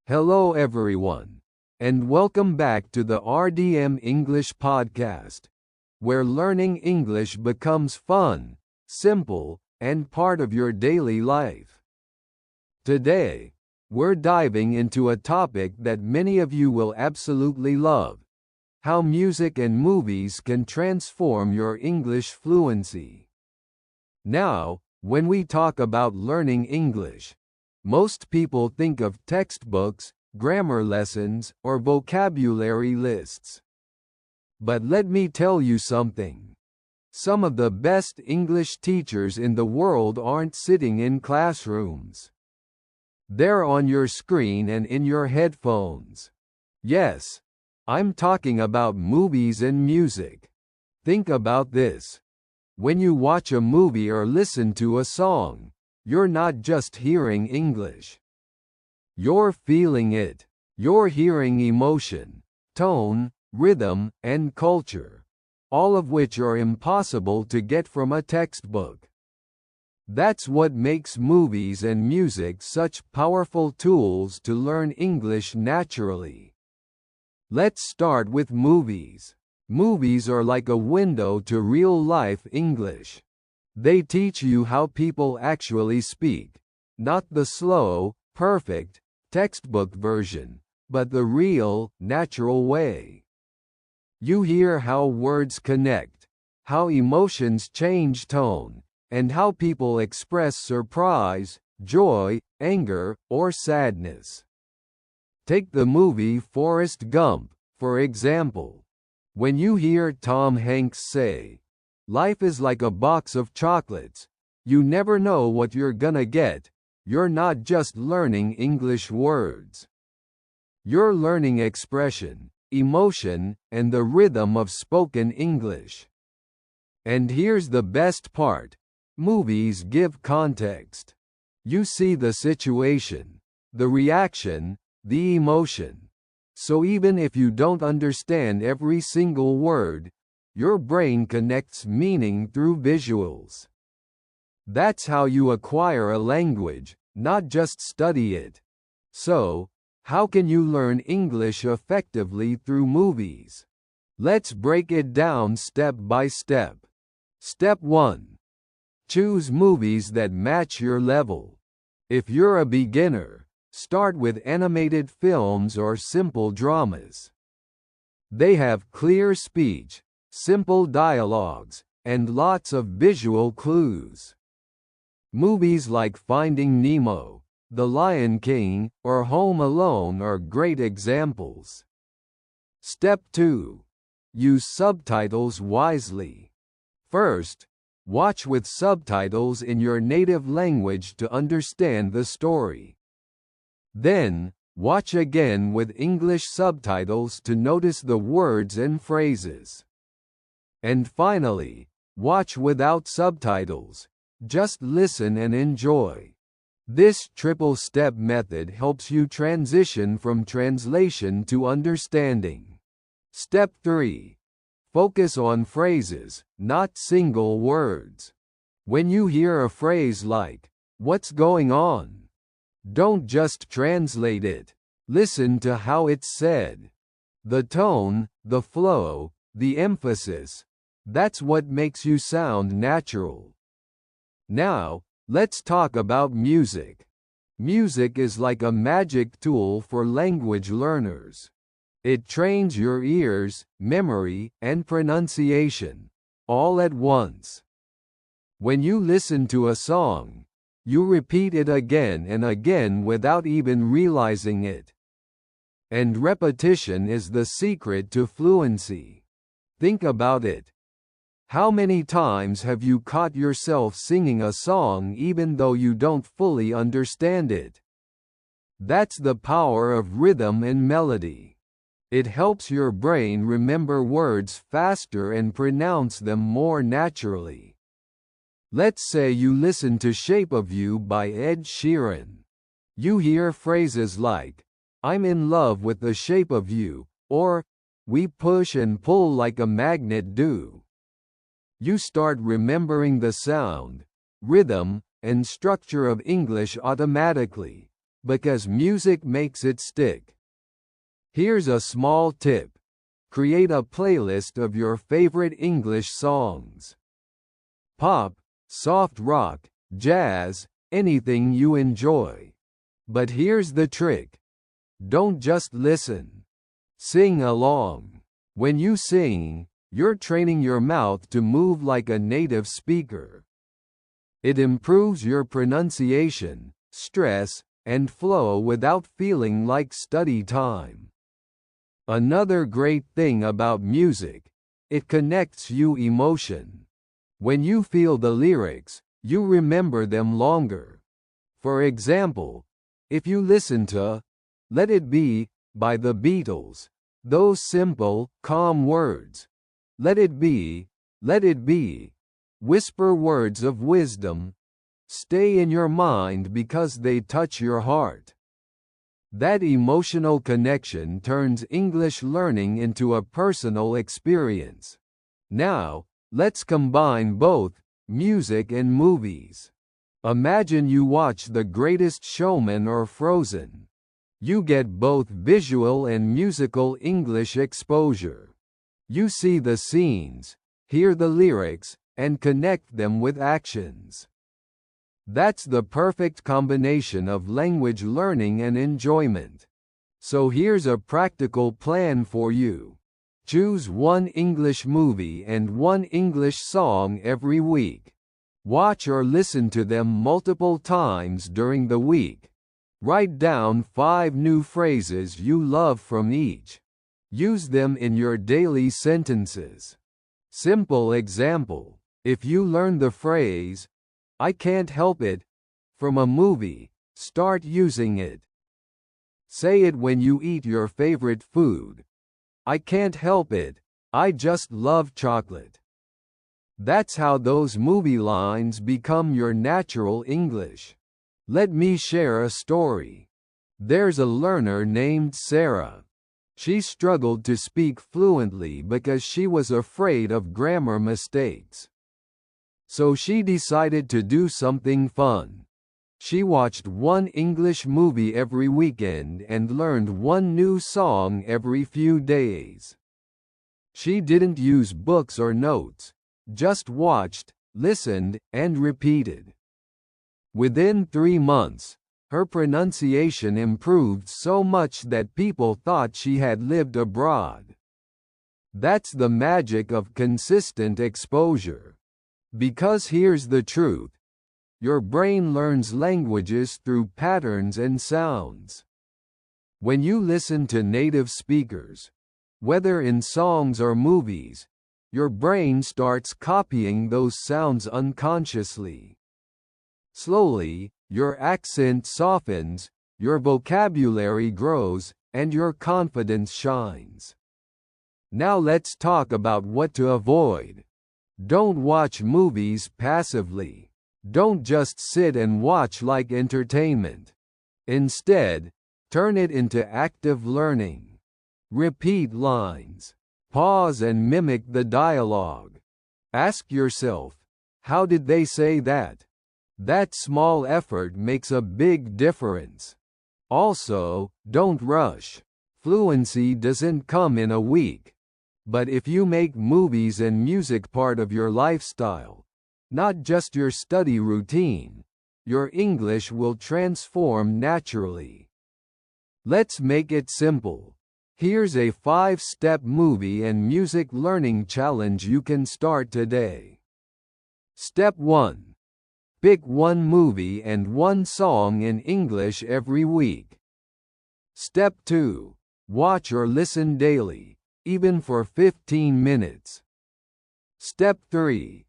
Hello everyone, and welcome back to the RDM English Podcast, where learning English becomes fun, simple, and part of your daily life. Today, we're diving into a topic that many of you will absolutely love: how music and movies can transform your English fluency. Now, when we talk about learning English, most people think of textbooks, grammar lessons, or vocabulary lists. But let me tell you something. Some of the best English teachers in the world aren't sitting in classrooms. They're on your screen and in your headphones. Yes, I'm talking about movies and music. Think about this. When you watch a movie or listen to a song, you're not just hearing English. You're feeling it. You're hearing emotion, tone, rhythm, and culture, all of which are impossible to get from a textbook. That's what makes movies and music such powerful tools to learn English naturally. Let's start with movies. Movies are like a window to real-life English. They teach you how people actually speak, not the slow, perfect, textbook version, but the real, natural way. You hear how words connect, how emotions change tone, and how people express surprise, joy, anger, or sadness. Take the movie Forrest Gump, for example. When you hear Tom Hanks say, "Life is like a box of chocolates. You never know what you're gonna get," you're not just learning English words. You're learning expression, emotion, and the rhythm of spoken English. And here's the best part: movies give context. You see the situation, the reaction, the emotion. So even if you don't understand every single word, your brain connects meaning through visuals. That's how you acquire a language, not just study it. So, how can you learn English effectively through movies? Let's break it down step by step. Step 1. Choose movies that match your level. If you're a beginner, start with animated films or simple dramas. They have clear speech, simple dialogues, and lots of visual clues. Movies like Finding Nemo, The Lion King, or Home Alone are great examples. Step 2. Use subtitles wisely. First, watch with subtitles in your native language to understand the story. Then, watch again with English subtitles to notice the words and phrases. And finally, watch without subtitles. Just listen and enjoy. This triple-step method helps you transition from translation to understanding. Step 3. Focus on phrases, not single words. When you hear a phrase like, "What's going on?" don't just translate it. Listen to how it's said. The tone, the flow, the emphasis. That's what makes you sound natural. Now, let's talk about music. Music is like a magic tool for language learners. It trains your ears, memory, and pronunciation, all at once. When you listen to a song, you repeat it again and again without even realizing it. And repetition is the secret to fluency. Think about it. How many times have you caught yourself singing a song even though you don't fully understand it? That's the power of rhythm and melody. It helps your brain remember words faster and pronounce them more naturally. Let's say you listen to Shape of You by Ed Sheeran. You hear phrases like, "I'm in love with the shape of you," or, "We push and pull like a magnet do." You start remembering the sound, rhythm, and structure of English automatically, because music makes it stick. Here's a small tip. Create a playlist of your favorite English songs. Pop, soft rock, jazz, anything you enjoy. But here's the trick. Don't just listen. Sing along. When you sing, you're training your mouth to move like a native speaker. It improves your pronunciation, stress, and flow without feeling like study time. Another great thing about music, it connects you emotion. When you feel the lyrics, you remember them longer. For example, if you listen to Let It Be by the Beatles, those simple, calm words, let it be, whisper words of wisdom, stay in your mind because they touch your heart. That emotional connection turns English learning into a personal experience. Now, let's combine both, music and movies. Imagine you watch The Greatest Showman or Frozen. You get both visual and musical English exposure. You see the scenes, hear the lyrics, and connect them with actions. That's the perfect combination of language learning and enjoyment. So here's a practical plan for you. Choose one English movie and one English song every week. Watch or listen to them multiple times during the week. Write down 5 new phrases you love from each. Use them in your daily sentences. Simple example. If you learn the phrase, I can't help it, from a movie, start using it. Say it when you eat your favorite food. I can't help it, I just love chocolate. That's how those movie lines become your natural English. Let me share a story. There's a learner named Sarah. She struggled to speak fluently because she was afraid of grammar mistakes. So she decided to do something fun. She watched one English movie every weekend and learned one new song every few days. She didn't use books or notes, just watched, listened, and repeated. Within 3 months, her pronunciation improved so much that people thought she had lived abroad. That's the magic of consistent exposure. Because here's the truth. Your brain learns languages through patterns and sounds. When you listen to native speakers, whether in songs or movies, your brain starts copying those sounds unconsciously. Slowly, your accent softens, your vocabulary grows, and your confidence shines. Now let's talk about what to avoid. Don't watch movies passively. Don't just sit and watch like entertainment. Instead, turn it into active learning. Repeat lines. Pause and mimic the dialogue. Ask yourself, how did they say that? That small effort makes a big difference. Also, don't rush. Fluency doesn't come in a week. But if you make movies and music part of your lifestyle, not just your study routine, your English will transform naturally. Let's make it simple. Here's a 5-step movie and music learning challenge you can start today. Step 1. Pick one movie and one song in English every week. Step 2. Watch or listen daily, even for 15 minutes. Step 3.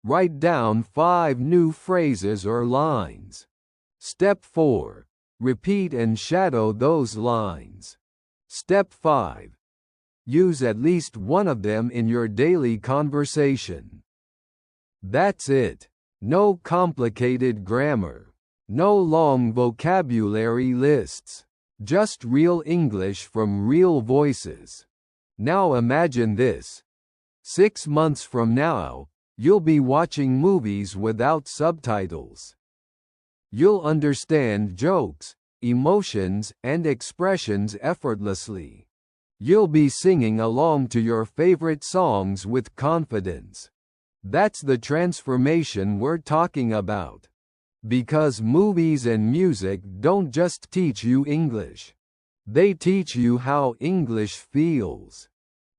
Write down 5 new phrases or lines. Step 4. Repeat and shadow those lines. Step 5. Use at least one of them in your daily conversation. That's it. No complicated grammar. No long vocabulary lists. Just real English from real voices. Now imagine this. 6 months from now, you'll be watching movies without subtitles. You'll understand jokes, emotions, and expressions effortlessly. You'll be singing along to your favorite songs with confidence. That's the transformation we're talking about. Because movies and music don't just teach you English. They teach you how English feels.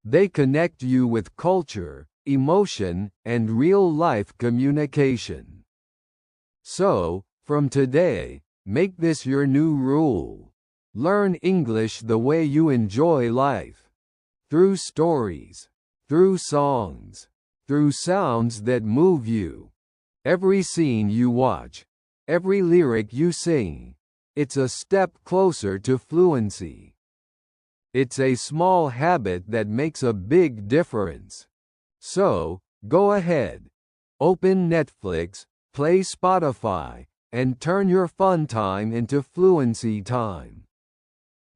They connect you with culture, emotion, and real-life communication. So, from today, make this your new rule. Learn English the way you enjoy life. Through stories. Through songs. Through sounds that move you. Every scene you watch. Every lyric you sing. It's a step closer to fluency. It's a small habit that makes a big difference. So, go ahead. Open Netflix, play Spotify, and turn your fun time into fluency time.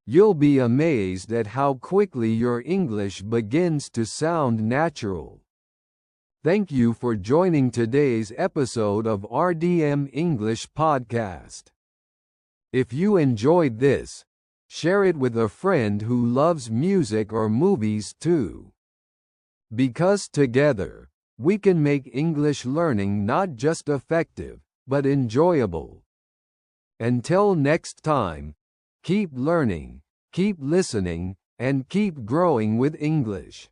You'll be amazed at how quickly your English begins to sound natural. Thank you for joining today's episode of RDM English Podcast. If you enjoyed this, share it with a friend who loves music or movies too. Because together, we can make English learning not just effective, but enjoyable. Until next time, keep learning, keep listening, and keep growing with English.